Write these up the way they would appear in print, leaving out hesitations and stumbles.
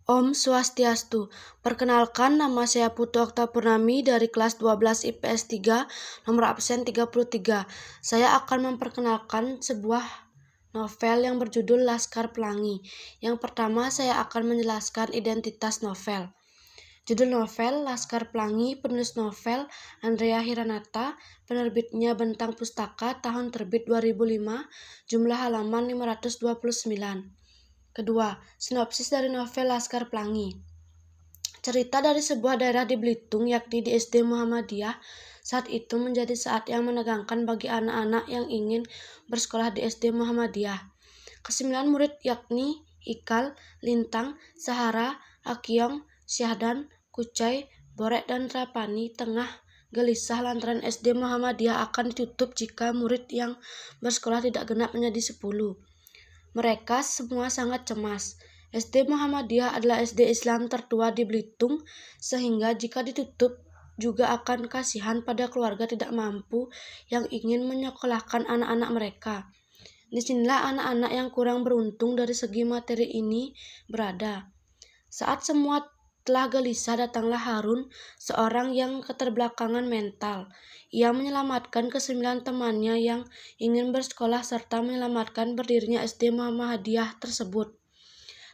Om Swastiastu. Perkenalkan, nama saya Putu Oktapurnami dari kelas 12 IPS 3, nomor absen 33. Saya akan memperkenalkan sebuah novel yang berjudul Laskar Pelangi. Yang pertama, saya akan menjelaskan identitas novel. Judul novel Laskar Pelangi, penulis novel Andrea Hiranata, penerbitnya Bentang Pustaka, tahun terbit 2005, jumlah halaman 529. Kedua, sinopsis dari novel Laskar Pelangi. Cerita dari sebuah daerah di Belitung, yakni di SD Muhammadiyah. Saat itu menjadi saat yang menegangkan bagi anak-anak yang ingin bersekolah di SD Muhammadiyah. Kesembilan murid yakni Ikal, Lintang, Sahara, Akyong, Syahdan, Kucai, Borek, dan Trapani tengah gelisah lantaran SD Muhammadiyah akan ditutup jika murid yang bersekolah tidak genap menjadi 10. Mereka semua sangat cemas. SD Muhammadiyah adalah SD Islam tertua di Belitung, sehingga jika ditutup juga akan kasihan pada keluarga tidak mampu yang ingin menyekolahkan anak-anak mereka. Disinilah anak-anak yang kurang beruntung dari segi materi ini berada. Saat semua telah gelisah, datanglah Harun, seorang yang keterbelakangan mental. Ia menyelamatkan kesembilan temannya yang ingin bersekolah serta menyelamatkan berdirinya SD Muhammadiyah tersebut.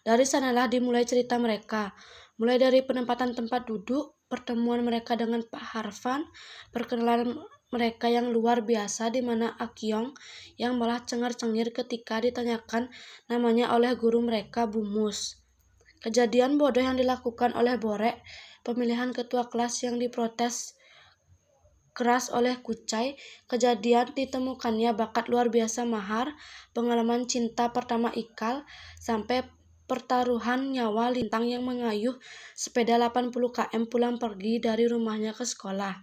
Dari sanalah dimulai cerita mereka, mulai dari penempatan tempat duduk, pertemuan mereka dengan Pak Harfan, perkenalan mereka yang luar biasa di mana Akyong yang malah cengar-cengir ketika ditanyakan namanya oleh guru mereka Bu Mus. Kejadian bodoh yang dilakukan oleh Borek, pemilihan ketua kelas yang diprotes keras oleh Kucai, kejadian ditemukannya bakat luar biasa Mahar, pengalaman cinta pertama Ikal, sampai pertaruhan nyawa Lintang yang mengayuh sepeda 80 km pulang pergi dari rumahnya ke sekolah.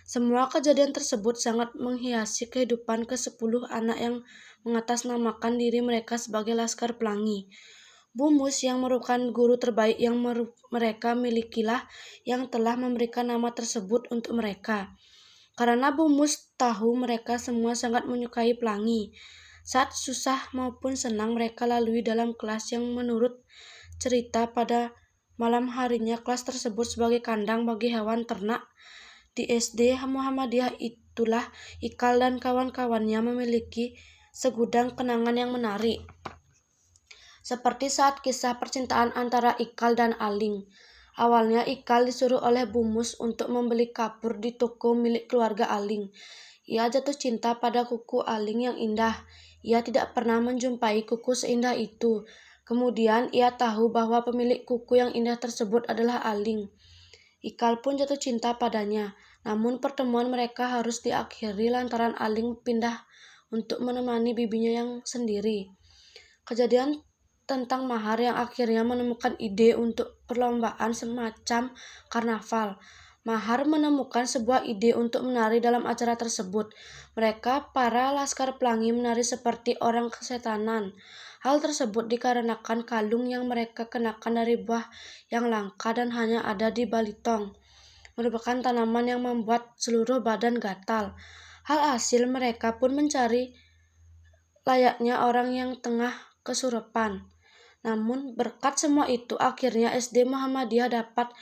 Semua kejadian tersebut sangat menghiasi kehidupan ke-10 anak yang mengatasnamakan diri mereka sebagai Laskar Pelangi. Bu Mus yang merupakan guru terbaik yang mereka milikilah yang telah memberikan nama tersebut untuk mereka. Karena Bu Mus tahu mereka semua sangat menyukai Pelangi. Saat susah maupun senang mereka lalui dalam kelas yang menurut cerita pada malam harinya kelas tersebut sebagai kandang bagi hewan ternak. Di SD Muhammadiyah itulah Ikal dan kawan-kawannya memiliki segudang kenangan yang menarik. Seperti saat kisah percintaan antara Ikal dan Aling. Awalnya Ikal disuruh oleh Bu Mus untuk membeli kapur di toko milik keluarga Aling. Ia jatuh cinta pada kuku Aling yang indah. Ia tidak pernah menjumpai kuku seindah itu. Kemudian ia tahu bahwa pemilik kuku yang indah tersebut adalah Aling. Ikal pun jatuh cinta padanya. Namun pertemuan mereka harus diakhiri lantaran Aling pindah untuk menemani bibinya yang sendiri. Kejadian tentang Mahar yang akhirnya menemukan ide untuk perlombaan semacam karnaval. Mahar menemukan sebuah ide untuk menari dalam acara tersebut. Mereka, para Laskar Pelangi, menari seperti orang kesetanan. Hal tersebut dikarenakan kalung yang mereka kenakan dari buah yang langka dan hanya ada di Balitong, merupakan tanaman yang membuat seluruh badan gatal. Hasil mereka pun mencari layaknya orang yang tengah kesurupan. Namun berkat semua itu akhirnya SD Muhammadiyah dapat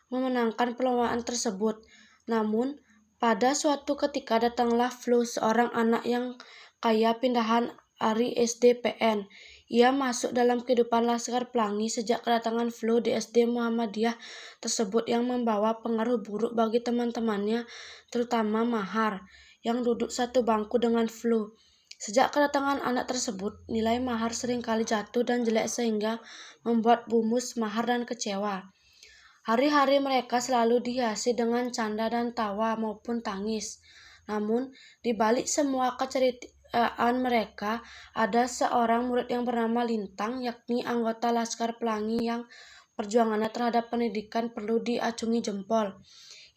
memenangkan perlombaan tersebut. Namun pada suatu ketika datanglah Flu, seorang anak yang kaya pindahan Ari SD PN. Ia masuk dalam kehidupan Laskar Pelangi sejak kedatangan Flu di SD Muhammadiyah tersebut yang membawa pengaruh buruk bagi teman-temannya, terutama Mahar yang duduk satu bangku dengan Flu. Sejak kedatangan anak tersebut, nilai Mahar seringkali jatuh dan jelek sehingga membuat Bu Mus, Mahar, dan kecewa. Hari-hari mereka selalu dihiasi dengan canda dan tawa maupun tangis. Namun, di balik semua keceriaan mereka, ada seorang murid yang bernama Lintang, yakni anggota Laskar Pelangi yang perjuangannya terhadap pendidikan perlu diacungi jempol.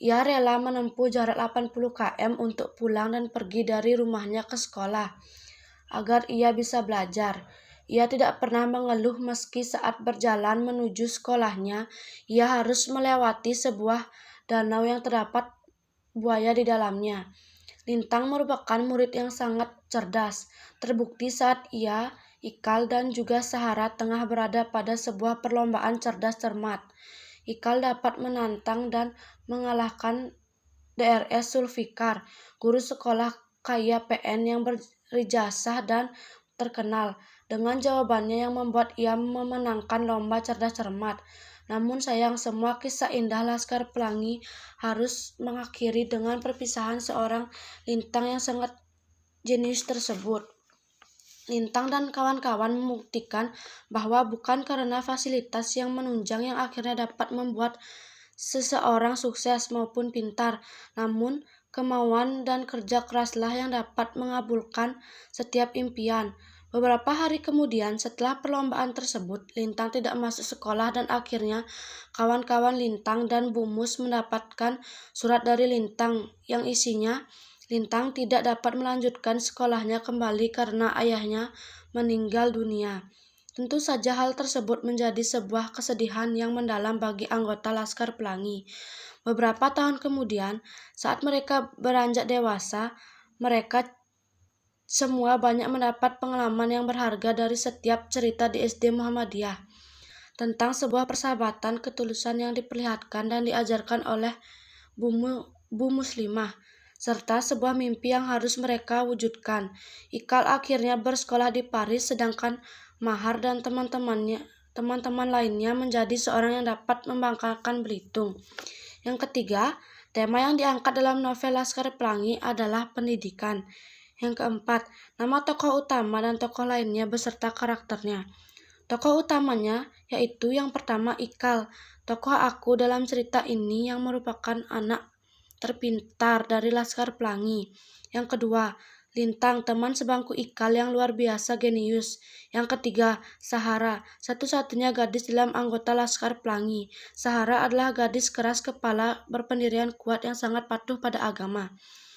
Ia rela menempuh jarak 80 km untuk pulang dan pergi dari rumahnya ke sekolah, agar ia bisa belajar. Ia tidak pernah mengeluh meski saat berjalan menuju sekolahnya, ia harus melewati sebuah danau yang terdapat buaya di dalamnya. Lintang merupakan murid yang sangat cerdas. Terbukti saat ia Ikal dan juga Sahara tengah berada pada sebuah perlombaan cerdas cermat. Ikal dapat menantang dan mengalahkan Drs Zulfikar, guru sekolah kaya PN yang berijazah dan terkenal, dengan jawabannya yang membuat ia memenangkan lomba cerdas cermat. Namun sayang, semua kisah indah Laskar Pelangi harus mengakhiri dengan perpisahan seorang Lintang yang sangat jenius tersebut. Lintang dan kawan-kawan membuktikan bahwa bukan karena fasilitas yang menunjang yang akhirnya dapat membuat seseorang sukses maupun pintar, namun kemauan dan kerja keraslah yang dapat mengabulkan setiap impian. Beberapa hari kemudian, setelah perlombaan tersebut, Lintang tidak masuk sekolah dan akhirnya kawan-kawan Lintang dan Bumus mendapatkan surat dari Lintang yang isinya Lintang tidak dapat melanjutkan sekolahnya kembali karena ayahnya meninggal dunia. Tentu saja hal tersebut menjadi sebuah kesedihan yang mendalam bagi anggota Laskar Pelangi. Beberapa tahun kemudian, saat mereka beranjak dewasa, mereka semua banyak mendapat pengalaman yang berharga dari setiap cerita di SD Muhammadiyah tentang sebuah persahabatan, ketulusan yang diperlihatkan dan diajarkan oleh Bu Muslimah, serta sebuah mimpi yang harus mereka wujudkan. Ikal akhirnya bersekolah di Paris, sedangkan Mahar dan teman-teman lainnya menjadi seorang yang dapat membanggakan Belitung. Yang ketiga, tema yang diangkat dalam novel Laskar Pelangi adalah pendidikan. Yang keempat, nama tokoh utama dan tokoh lainnya beserta karakternya. Tokoh utamanya yaitu yang pertama Ikal, tokoh aku dalam cerita ini yang merupakan anak terpintar dari Laskar Pelangi. Yang kedua, Lintang, teman sebangku Ikal yang luar biasa genius. Yang ketiga, Sahara, satu-satunya gadis dalam anggota Laskar Pelangi. Sahara adalah gadis keras kepala berpendirian kuat yang sangat patuh pada agama.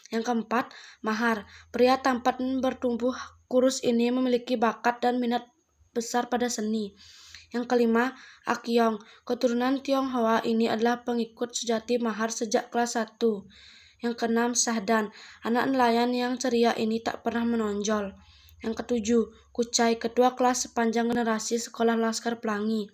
Yang keempat, Mahar, pria tampan bertumbuh kurus ini memiliki bakat dan minat besar pada seni. Yang kelima, Akyong, keturunan Tionghoa ini adalah pengikut sejati Mahar sejak kelas 1. Yang keenam, Sahdan, anak nelayan yang ceria ini tak pernah menonjol. Yang ketujuh, Kucai, ketua kelas sepanjang generasi sekolah Laskar Pelangi.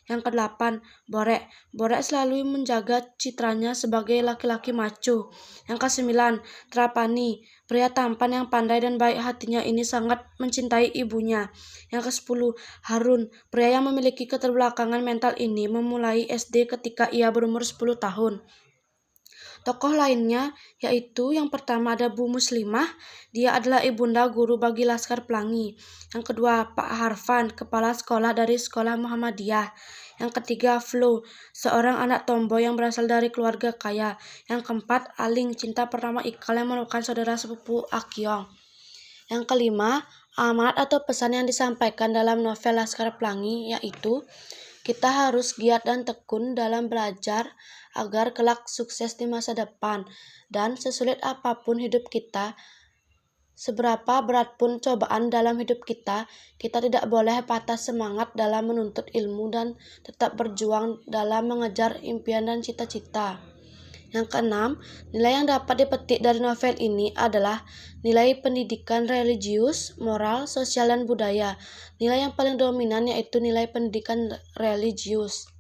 Yang kedelapan, Borek. Borek selalu menjaga citranya sebagai laki-laki maco. Yang kesembilan, Trapani, pria tampan yang pandai dan baik hatinya ini sangat mencintai ibunya. Yang kesepuluh, Harun, pria yang memiliki keterbelakangan mental ini memulai SD ketika ia berumur 10 tahun. Tokoh lainnya yaitu yang pertama ada Bu Muslimah, dia adalah ibunda guru bagi Laskar Pelangi. Yang kedua, Pak Harfan, kepala sekolah dari sekolah Muhammadiyah. Yang ketiga, Flo, seorang anak tomboy yang berasal dari keluarga kaya. Yang keempat, Aling, cinta pertama Ikal yang merupakan saudara sepupu Akyong. Yang kelima, amanat atau pesan yang disampaikan dalam novel Laskar Pelangi yaitu kita harus giat dan tekun dalam belajar agar kelak sukses di masa depan. Dan sesulit apapun hidup kita, seberapa berat pun cobaan dalam hidup kita tidak boleh patah semangat dalam menuntut ilmu dan tetap berjuang dalam mengejar impian dan cita-cita. Yang keenam, nilai yang dapat dipetik dari novel ini adalah nilai pendidikan religius, moral, sosial, dan budaya. Nilai yang paling dominan yaitu nilai pendidikan religius.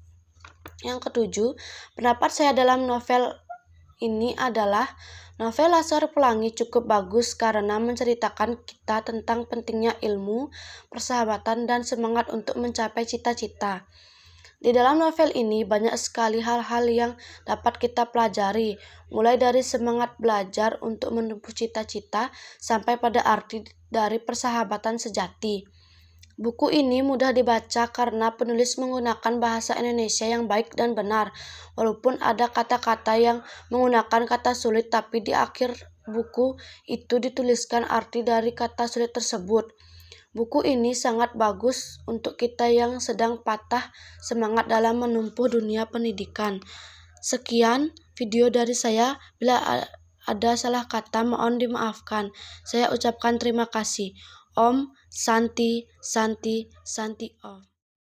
Yang ketujuh, pendapat saya dalam novel ini adalah novel Laskar Pelangi cukup bagus karena menceritakan kita tentang pentingnya ilmu, persahabatan, dan semangat untuk mencapai cita-cita. Di dalam novel ini banyak sekali hal-hal yang dapat kita pelajari, mulai dari semangat belajar untuk menempuh cita-cita sampai pada arti dari persahabatan sejati. Buku ini mudah dibaca karena penulis menggunakan bahasa Indonesia yang baik dan benar, walaupun ada kata-kata yang menggunakan kata sulit, tapi di akhir buku itu dituliskan arti dari kata sulit tersebut. Buku ini sangat bagus untuk kita yang sedang patah semangat dalam menempuh dunia pendidikan. Sekian video dari saya. Bila ada salah kata mohon dimaafkan. Saya ucapkan terima kasih. Om Santi Santi Santi Om.